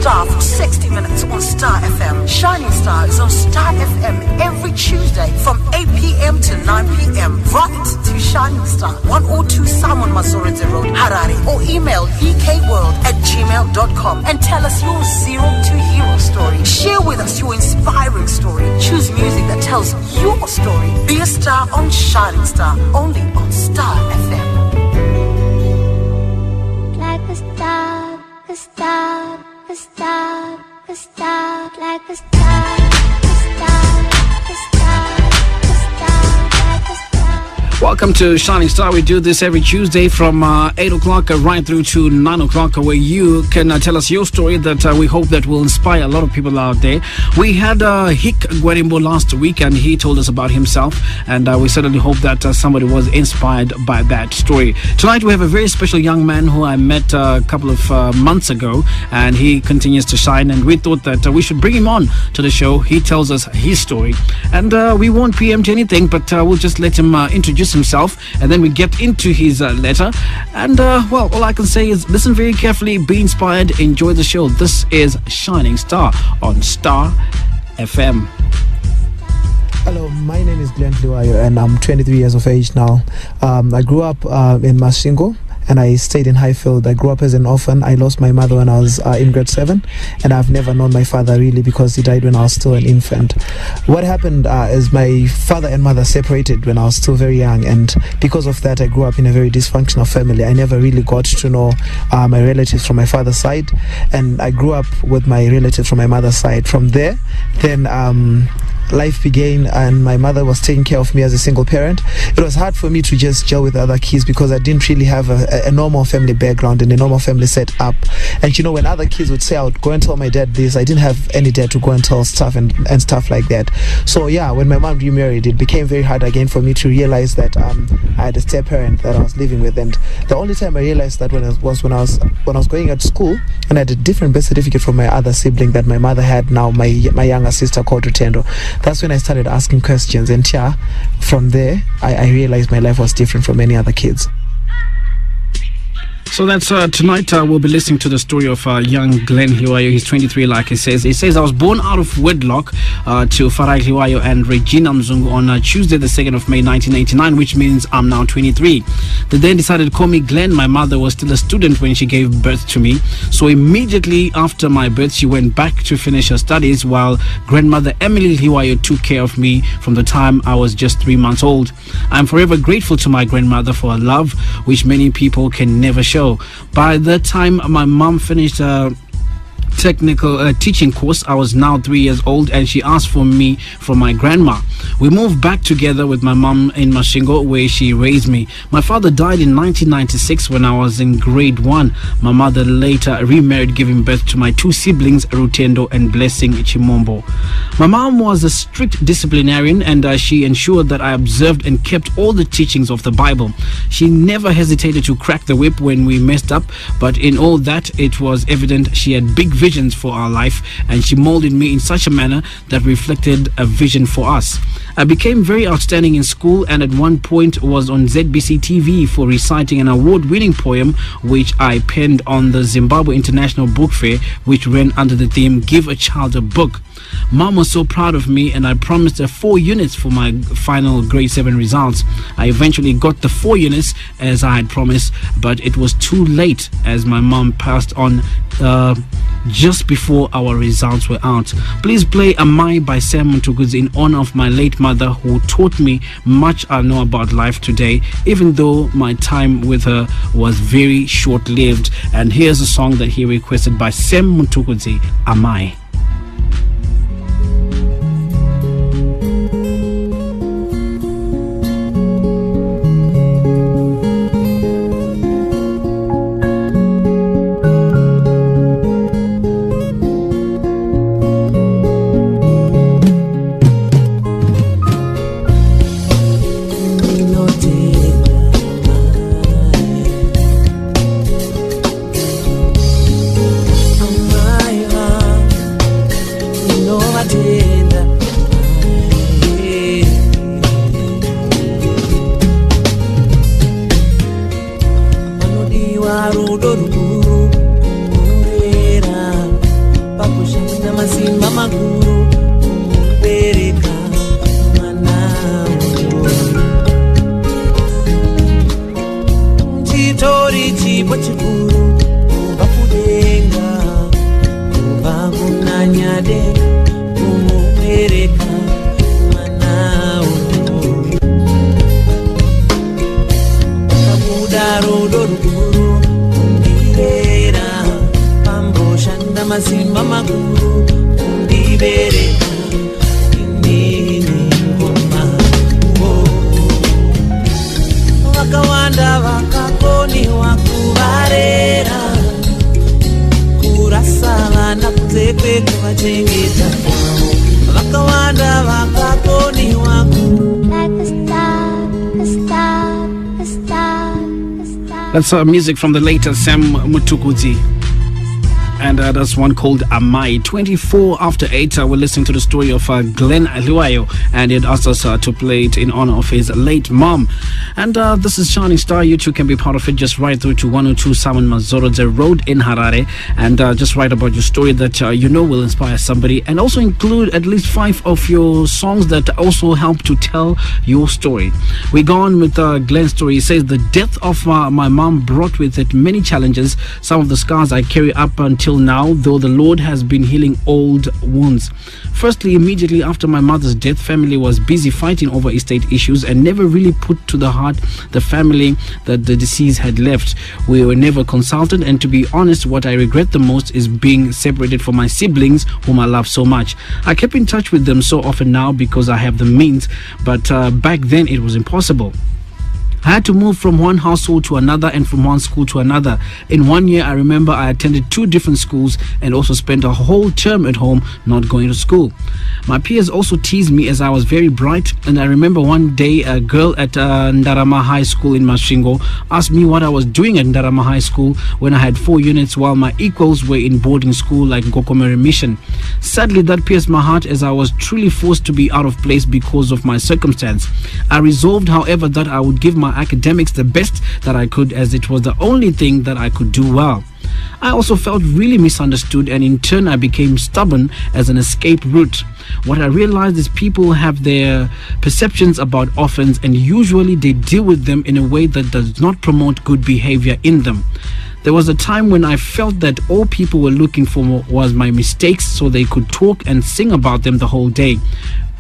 Star for 60 minutes on Star FM. Shining Star is on Star FM every Tuesday from 8 p.m. to 9 p.m. Right to Shining Star, 102 Simon Mazorenze Road, Harare, or email leekayworld@gmail.com and tell us your zero to hero story. Share with us your inspiring story. Choose music that tells your story. Be a star on Shining Star, only on Star FM. Like a star, a star, a star, a star, like a star, a star, a star, a star, like a star. Welcome to Shining Star. We do this every Tuesday from 8 o'clock right through to 9 o'clock, where you can tell us your story that we hope that will inspire a lot of people out there. We had Hick Gwerimbo last week, and he told us about himself, and we certainly hope that somebody was inspired by that story. Tonight we have a very special young man who I met a couple of months ago, and he continues to shine, and we thought that we should bring him on to the show. He tells us his story, and we won't preempt anything, but we'll just let him introduce himself, and then we get into his letter. And well, all I can say is listen very carefully, be inspired, enjoy the show. This is Shining Star on Star FM. Hello, my name is Glen Dhliwayo, and I'm 23 years of age now. I grew up in Masvingo, and I stayed in Highfield. I grew up as an orphan. I lost my mother when I was in grade 7, and I've never known my father really, because he died when I was still an infant. What happened is my father and mother separated when I was still very young, and because of that I grew up in a very dysfunctional family. I never really got to know my relatives from my father's side, and I grew up with my relatives from my mother's side. From there, then life began, and my mother was taking care of me as a single parent. It was hard for me to just gel with other kids, because I didn't really have a normal family background and a normal family set up. And you know, when other kids would say I would go and tell my dad this, I didn't have any dad to go and tell stuff and stuff like that. So yeah, when my mom remarried, it became very hard again for me to realize that I had a step parent that I was living with. And the only time I realized that when I was going at school, and I had a different birth certificate from my other sibling that my mother had now, my younger sister called Rutendo. That's when I started asking questions, and yeah, from there I realized my life was different from many other kids. So that's tonight we'll be listening to the story of young Glen Dhliwayo. He's 23, like he says. He says, I was born out of wedlock to Farai Dhliwayo and Regina Mzungu on Tuesday the 2nd of May 1989, which means I'm now 23. They then decided to call me Glen. My mother was still a student when she gave birth to me, so immediately after my birth she went back to finish her studies, while grandmother Emily Dhliwayo took care of me from the time I was just 3 months old. I'm forever grateful to my grandmother for her love, which many people can never show. By the time my mom finished a technical teaching course, I was now 3 years old, and she asked for me from my grandma. We moved back together with my mom in Masvingo, where she raised me. My father died in 1996 when I was in grade 1. My mother later remarried, giving birth to my 2 siblings, Rutendo and Blessing Chimombo. My mom was a strict disciplinarian, and she ensured that I observed and kept all the teachings of the Bible. She never hesitated to crack the whip when we messed up, but in all that it was evident she had big visions for our life, and she molded me in such a manner that reflected a vision for us. I became very outstanding in school, and at one point was on ZBC TV for reciting an award-winning poem which I penned on the Zimbabwe International Book Fair, which ran under the theme Give a Child a Book. Mom was so proud of me, and I promised her 4 units for my final grade 7 results. I eventually got the 4 units as I had promised, but it was too late as my mom passed on just before our results were out. Please play Amai by Sam Mutugudzi in honor of my late mother, who taught me much I know about life today, even though my time with her was very short-lived. And here's a song that he requested by Sam Mutugudzi, Amai. chanda mazimba makuru kundibereka inini ngoma vakawanda vakakoniwa kuvarera kurasa vana kunze kwekuvachengeta vakawanda vakakoniwa Like a star, a star, a star, a star. That's music from the later Sam Mutukudzi. And that's one called Amai. 24 after 8, we're listening to the story of Glen Dhliwayo, and he had asked us to play it in honor of his late mom. And this is Shining Star. You too can be part of it. Just write through to 102 Simon Mazorodze Road in Harare, and just write about your story that you know will inspire somebody, and also include at least 5 of your songs that also help to tell your story. We go on with Glen's story. He says, the death of my mom brought with it many challenges. Some of the scars I carry up until now, though the Lord has been healing old wounds. Firstly, immediately after my mother's death, family was busy fighting over estate issues and never really put to the heart the family that the deceased had left. We were never consulted, and to be honest, what I regret the most is being separated from my siblings whom I love so much. I keep in touch with them so often now because I have the means, but back then it was impossible. I had to move from one household to another and from one school to another. In 1 year, I remember I attended 2 different schools and also spent a whole term at home not going to school. My peers also teased me as I was very bright, and I remember one day a girl at Ndarama High School in Masvingo asked me what I was doing at Ndarama High School when I had 4 units while my equals were in boarding school like Gokomere Mission. Sadly, that pierced my heart as I was truly forced to be out of place because of my circumstance. I resolved, however, that I would give my academics the best that I could, as it was the only thing that I could do well. I also felt really misunderstood, and in turn I became stubborn as an escape route. What I realized is people have their perceptions about orphans, and usually they deal with them in a way that does not promote good behavior in them. There was a time when I felt that all people were looking for was my mistakes so they could talk and sing about them the whole day.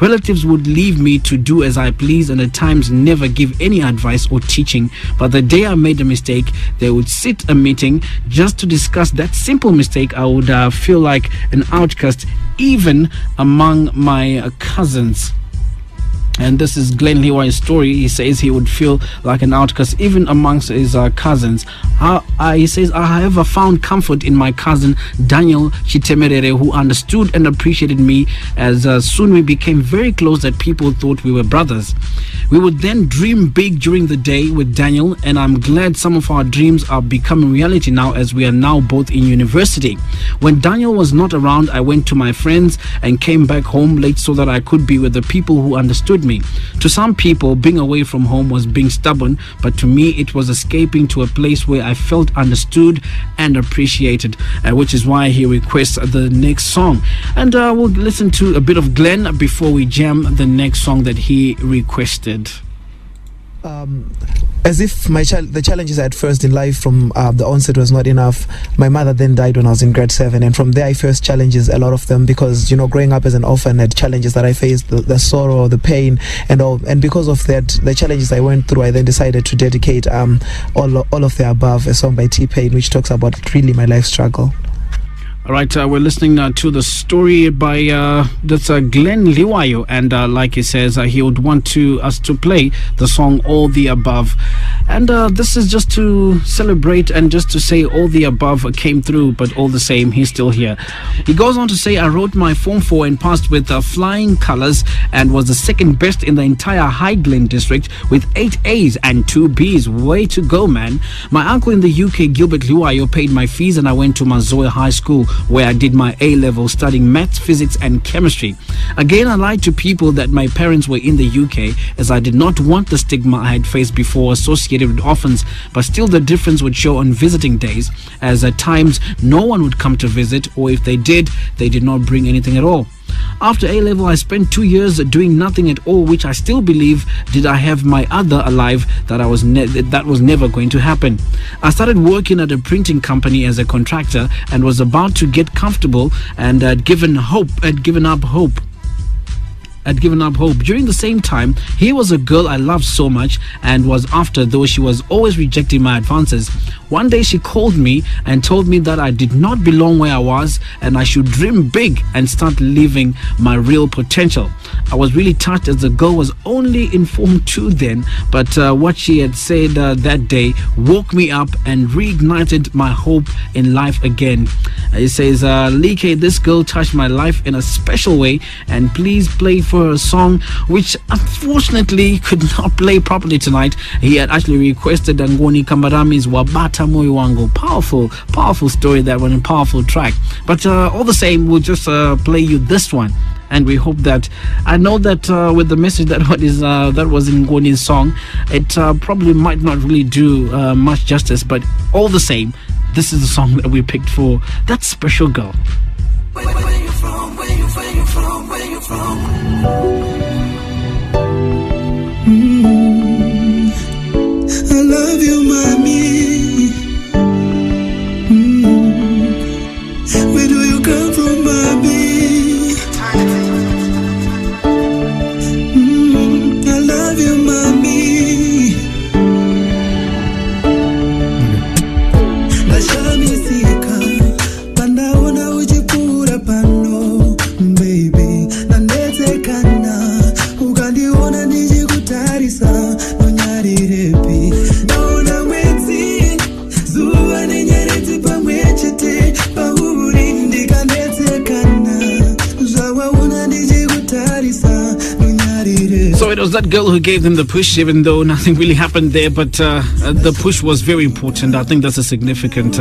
Relatives would leave me to do as I please, and at times never give any advice or teaching. But the day I made a mistake, they would sit a meeting just to discuss that simple mistake. I would feel like an outcast even among my cousins. And this is Glen Dhliwayo's story. He says he would feel like an outcast even amongst his cousins. He says, I however found comfort in my cousin Daniel Chitemerere, who understood and appreciated me, as soon we became very close that people thought we were brothers. We would then dream big during the day with Daniel, and I'm glad some of our dreams are becoming reality now, as we are now both in university. When Daniel was not around, I went to my friends and came back home late so that I could be with the people who understood me. To some people, being away from home was being stubborn, but to me it was escaping to a place where I felt understood and appreciated, which is why he requests the next song. And we'll listen to a bit of Glen before we jam the next song that he requested. As if the challenges I had first in life from the onset was not enough, my mother then died when I was in grade 7, and from there I faced challenges, a lot of them, because growing up as an orphan had challenges that I faced, the sorrow, the pain, and all. And because of that, the challenges I went through, I then decided to dedicate all of the above, a song by T-Pain, which talks about really my life struggle. All right, we're listening to the story by that's Glen Dhliwayo, and like he says, he would want us to play the song All the Above. And this is just to celebrate and just to say all the above came through, but all the same, he's still here. He goes on to say, I wrote my Form 4 and passed with flying colors and was the second best in the entire High Glen district with 8 A's and 2 B's. Way to go, man. My uncle in the UK, Gilbert Dhliwayo, paid my fees, and I went to Mazoya High School, where I did my A-level studying maths, physics and chemistry. Again, I lied to people that my parents were in the UK, as I did not want the stigma I had faced before associated with orphans, but still the difference would show on visiting days, as at times no one would come to visit, or if they did not bring anything at all. After A-level, I spent 2 years doing nothing at all, which I still believe, did I have my other alive, that was never going to happen. I started working at a printing company as a contractor and was about to get comfortable, and had given up hope. During the same time, here was a girl I loved so much and was after, though she was always rejecting my advances. One day she called me and told me that I did not belong where I was and I should dream big and start living my real potential. I was really touched as the girl was only in Form 2 then, but what she had said that day woke me up and reignited my hope in life again. It says, Leekay, this girl touched my life in a special way, and please play for her song, which unfortunately could not play properly tonight. He had actually requested Ngoni Kambarami's Wabata Moyo Wangu. Powerful story, that one, a powerful track. But all the same, we'll just play you this one. And we hope that, I know that with the message that was in Ngoni's song, it probably might not really do much justice, but all the same, this is the song that we picked for that special girl. Where you from? Where you from? Where you from? I love you, mommy. Where do you come from, mommy? I love you, mommy. So it was that girl who gave them the push, even though nothing really happened there, but the push was very important. I think that's a significant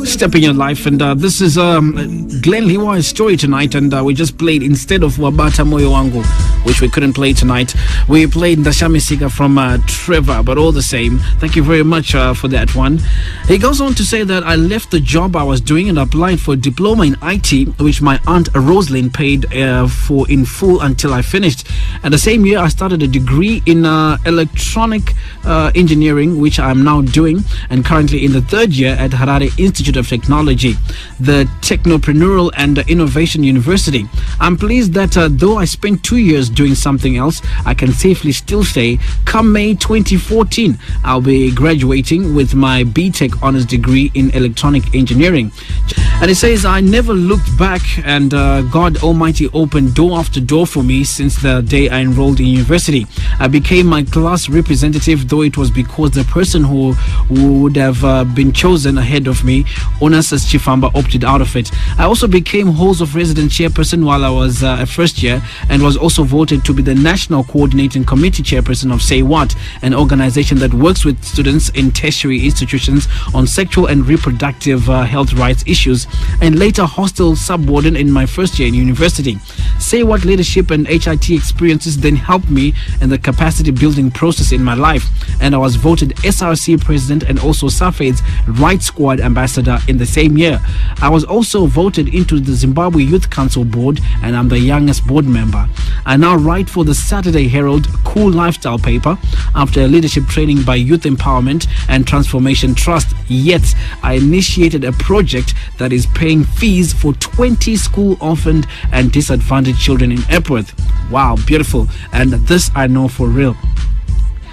step in your life. And this is Glen Dhliwayo's story tonight, and we just played, instead of Wabata Moyo Wangu, which we couldn't play tonight, we played Ndashamisika from Trevor. But all the same, thank you very much for that one. He goes on to say that I left the job I was doing and applied for a diploma in IT, which my aunt Rosalind paid for in full until I finished. And the same year I started a degree in electronic engineering, which I'm now doing, and currently in the third year at Harare Institute of Technology, the Technopreneural and Innovation University. I'm pleased that though I spent 2 years doing something else, I can safely still say come May 2014 I'll be graduating with my BTech honors degree in electronic engineering. And it says, I never looked back, and God Almighty opened door after door for me since the day I enrolled in university. I became my class representative, though it was because the person who would have been chosen ahead of me, Onasas Chifamba, opted out of it. I also became Halls of Residence chairperson while I was a first year, and was also voted to be the National Coordinating Committee chairperson of Say What, an organization that works with students in tertiary institutions on sexual and reproductive health rights issues, and later hostel subwarden in my first year in university. Say What leadership and HIT experiences then helped me in the capacity building process in my life, and I was voted SRC president and also SAFED's Right Squad ambassador in the same year. I was also voted into the Zimbabwe Youth Council board, and I'm the youngest board member. I now write for the Saturday Herald Cool Lifestyle paper after a leadership training by Youth Empowerment and Transformation Trust. Yet I initiated a project that is paying fees for 20 school orphaned and disadvantaged children in Epworth. Wow, beautiful. And this I know for real.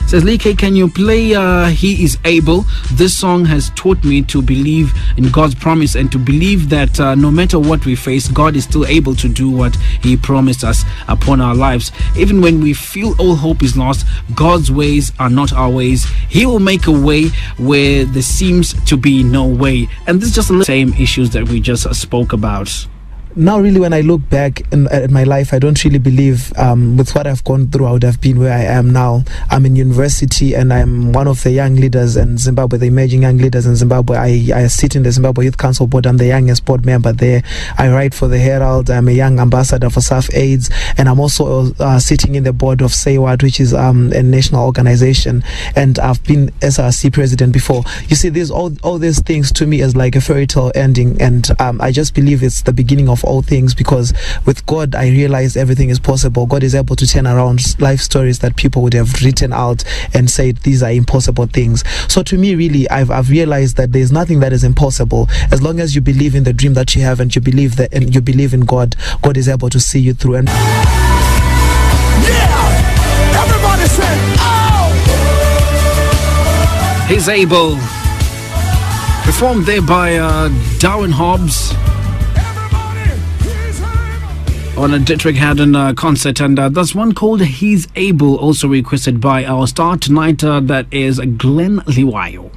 Says Leekay, can you play He Is Able? This song has taught me to believe in God's promise and to believe that no matter what we face, God is still able to do what He promised us upon our lives. Even when we feel all hope is lost, God's ways are not our ways. He will make a way where there seems to be no way. And this is just the same issues that we just spoke about. Now, really, when I look back at my life, I don't really believe with what I've gone through, I would have been where I am now. I'm in university, and I'm one of the young leaders in Zimbabwe, the emerging young leaders in Zimbabwe. I sit in the Zimbabwe Youth Council board. I'm the youngest board member there. I write for the Herald. I'm a young ambassador for SAF AIDS, and I'm also sitting in the board of Say What, which is a national organization, and I've been SRC president before. You see, all these things to me is like a fairy tale ending, and I just believe it's the beginning of all things, because with God I realize everything is possible. God is able to turn around life stories that people would have written out and said these are impossible things. So to me, really, I've realized that there's nothing that is impossible as long as you believe in the dream that you have, and you believe that, and you believe in God. God is able to see you through. And yeah, everybody say, oh! He's able. Performed there by Darwin Hobbs on a Dietrich Haddon concert, and that's one called He's Able, also requested by our star tonight, that is Glen Dhliwayo.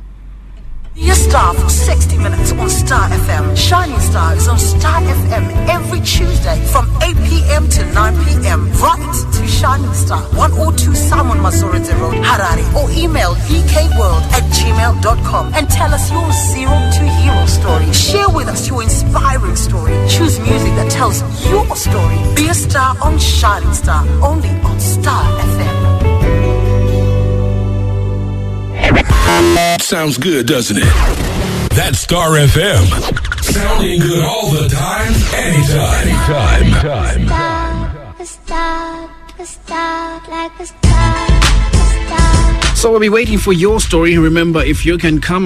Your star for 60 minutes on Star FM. Shining Star is on Star FM every Tuesday from 8 p.m. to 9 p.m. Right to Shining Star, 102 Simon Mazoridze Road, Harare, or email leekayworld@gmail.com and tell us your zero to hero story. Share with us your inspiring story. Choose music that tells your story. Be a star on Shining Star, only on Star FM. Sounds good, doesn't it? That's Star FM. Sounding good all the time, anytime. A star, like a star. So we'll be waiting for your story. Remember, if you can come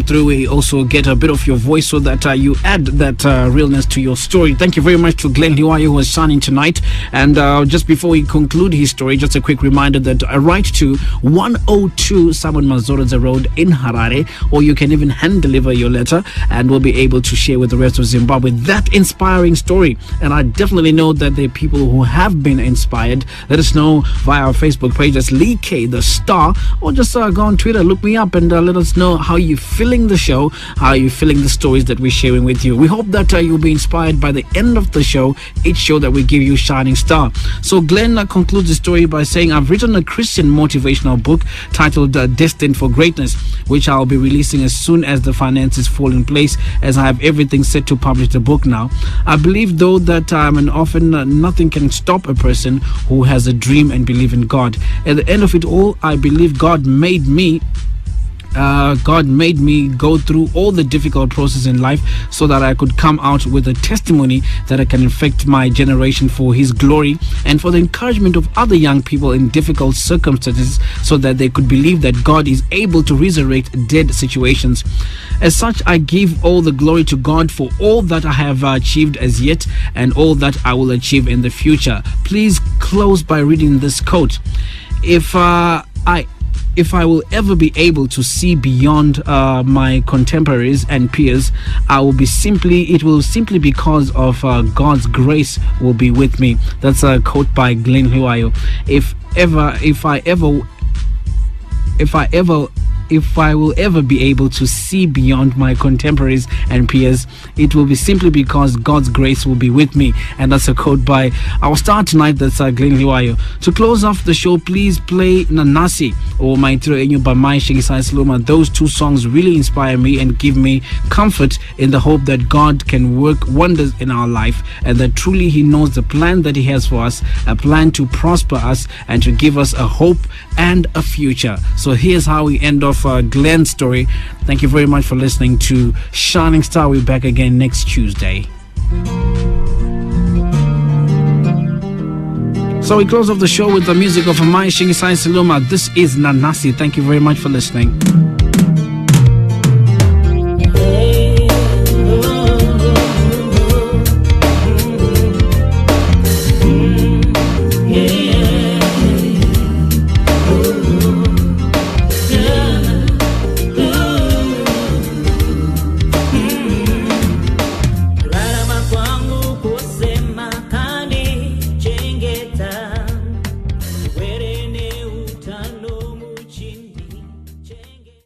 through. We also get a bit of your voice so that you add that realness to your story. Thank you very much to Glen Dhliwayo, who was shining tonight. And just before we conclude his story, just a quick reminder that I write to 102 Simon Mazoridze Road in Harare, or you can even hand deliver your letter, and we'll be able to share with the rest of Zimbabwe that inspiring story. And I definitely know that there are people who have been inspired. Let us know via our Facebook page. That's Leekay the Star. Or just go on Twitter, look me up, and let us know how you're feeling the show, how you're feeling the stories that we're sharing with you. We hope that you'll be inspired by the end of the show, each show that we give you Shining Star. So Glenn concludes the story by saying, I've written a Christian motivational book titled Destined for Greatness, which I'll be releasing as soon as the finances fall in place, as I have everything set to publish the book now. I believe, though, that I'm an orphan. Nothing can stop a person who has a dream and believe in God. At the end of it all, I believe God made me go through all the difficult process in life so that I could come out with a testimony that I can affect my generation for His glory and for the encouragement of other young people in difficult circumstances, so that they could believe that God is able to resurrect dead situations. As such, I give all the glory to God for all that I have achieved as yet and all that I will achieve in the future. Please close by reading this quote. If I will ever be able to see beyond my contemporaries and peers, it will simply because of God's grace will be with me. That's a quote by Glen Dhliwayo. If I will ever be able to see beyond my contemporaries and peers, it will be simply because God's grace will be with me. And that's a quote by our star tonight, that's Glen Dhliwayo. To close off the show, please play Nanasi or Maitiro Enyu by Mai Shingisai Saloma. Those two songs really inspire me and give me comfort in the hope that God can work wonders in our life, and that truly He knows the plan that He has for us, a plan to prosper us and to give us a hope and a future. So here's how we end off Glenn's story. Thank you very much for listening to Shining Star. We're back again next Tuesday. So we close off the show with the music of Mai Shingisai Saloma. This is Nanasi. Thank you very much for listening.